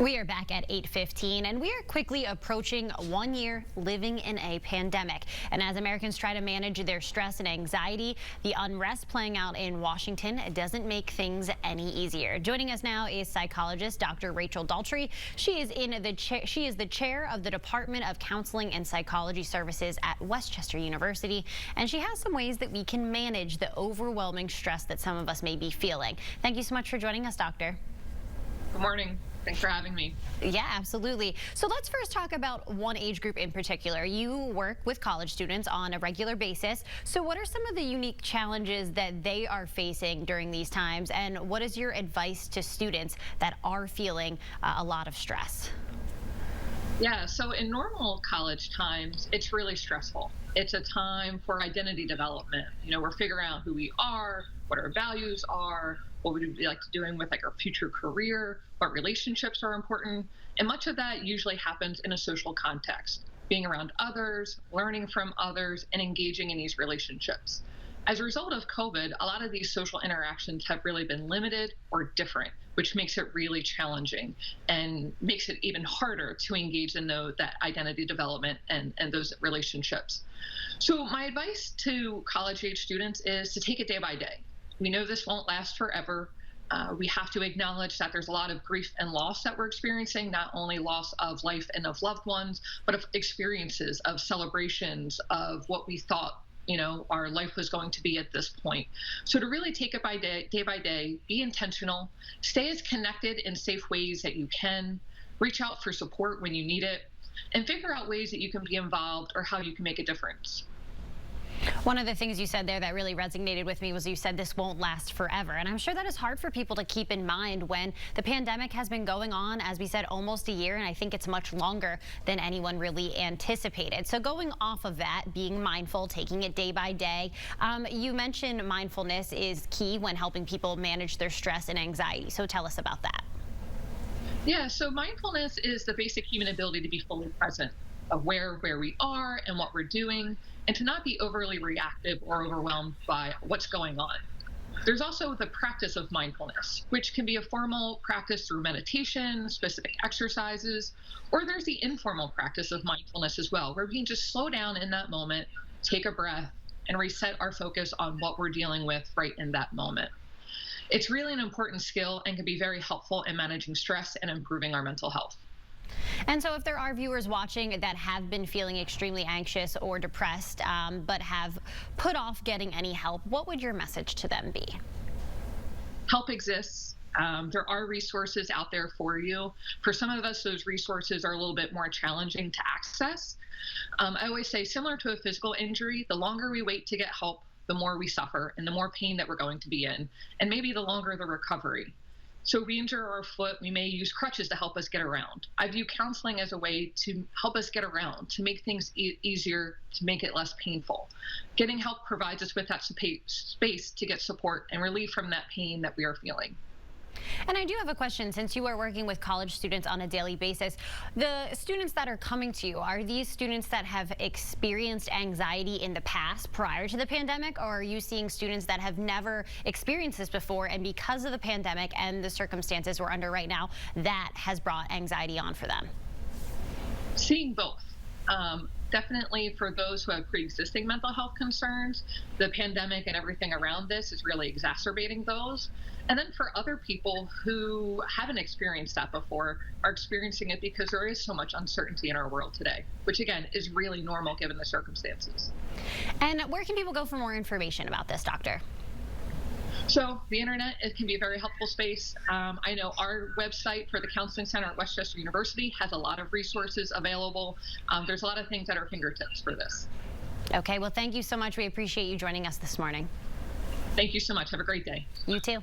We are back at 8:15, and we are quickly approaching 1 year living in a pandemic. And as Americans try to manage their stress and anxiety, the unrest playing out in Washington doesn't make things any easier. Joining us now is psychologist Dr. Rachel Daltry. She is the chair of the Department of Counseling and Psychology Services at Westchester University, and she has some ways that we can manage the overwhelming stress that some of us may be feeling. Thank you so much for joining us, Doctor. Good morning. Thanks for having me. Yeah, absolutely. So let's first talk about one age group in particular. You work with college students on a regular basis. So what are some of the unique challenges that they are facing during these times? And what is your advice to students that are feeling a lot of stress? Yeah, so in normal college times, it's really stressful. It's a time for identity development. We're figuring out who we are, what our values are, what would we like to doing with our future career, what relationships are important. And much of that usually happens in a social context, being around others, learning from others, and engaging in these relationships. As a result of COVID, a lot of these social interactions have really been limited or different, which makes it really challenging and makes it even harder to engage in that identity development and those relationships. So my advice to college-age students is to take it day by day. We know this won't last forever. We have to acknowledge that there's a lot of grief and loss that we're experiencing, not only loss of life and of loved ones, but of experiences, of celebrations, of what we thought our life was going to be at this point. So to really take it day by day, be intentional, stay as connected in safe ways that you can, reach out for support when you need it, and figure out ways that you can be involved or how you can make a difference. One of the things you said there that really resonated with me was you said this won't last forever. And I'm sure that is hard for people to keep in mind when the pandemic has been going on, as we said, almost a year. And I think it's much longer than anyone really anticipated. So going off of that, being mindful, taking it day by day. You mentioned mindfulness is key when helping people manage their stress and anxiety. So tell us about that. Yeah, so mindfulness is the basic human ability to be fully present, aware of where we are and what we're doing, and to not be overly reactive or overwhelmed by what's going on. There's also the practice of mindfulness, which can be a formal practice through meditation, specific exercises, or there's the informal practice of mindfulness as well, where we can just slow down in that moment, take a breath, and reset our focus on what we're dealing with right in that moment. It's really an important skill and can be very helpful in managing stress and improving our mental health. And so if there are viewers watching that have been feeling extremely anxious or depressed, but have put off getting any help, what would your message to them be? Help exists. There are resources out there for you. For some of us, those resources are a little bit more challenging to access. I always say, similar to a physical injury, the longer we wait to get help, the more we suffer and the more pain that we're going to be in, and maybe the longer the recovery. So if we injure our foot, we may use crutches to help us get around. I view counseling as a way to help us get around, to make things easier, to make it less painful. Getting help provides us with that space to get support and relief from that pain that we are feeling. And I do have a question, since you are working with college students on a daily basis. The students that are coming to you, are these students that have experienced anxiety in the past prior to the pandemic, or are you seeing students that have never experienced this before, and because of the pandemic and the circumstances we're under right now, that has brought anxiety on for them? Seeing both. Definitely for those who have pre-existing mental health concerns, the pandemic and everything around this is really exacerbating those. And then for other people who haven't experienced that before, are experiencing it because there is so much uncertainty in our world today, which again is really normal given the circumstances. And where can people go for more information about this, Doctor? So the internet, it can be a very helpful space. I know our website for the Counseling Center at Westchester University has a lot of resources available. There's a lot of things at our fingertips for this. Okay, well, thank you so much. We appreciate you joining us this morning. Thank you so much. Have a great day. You too.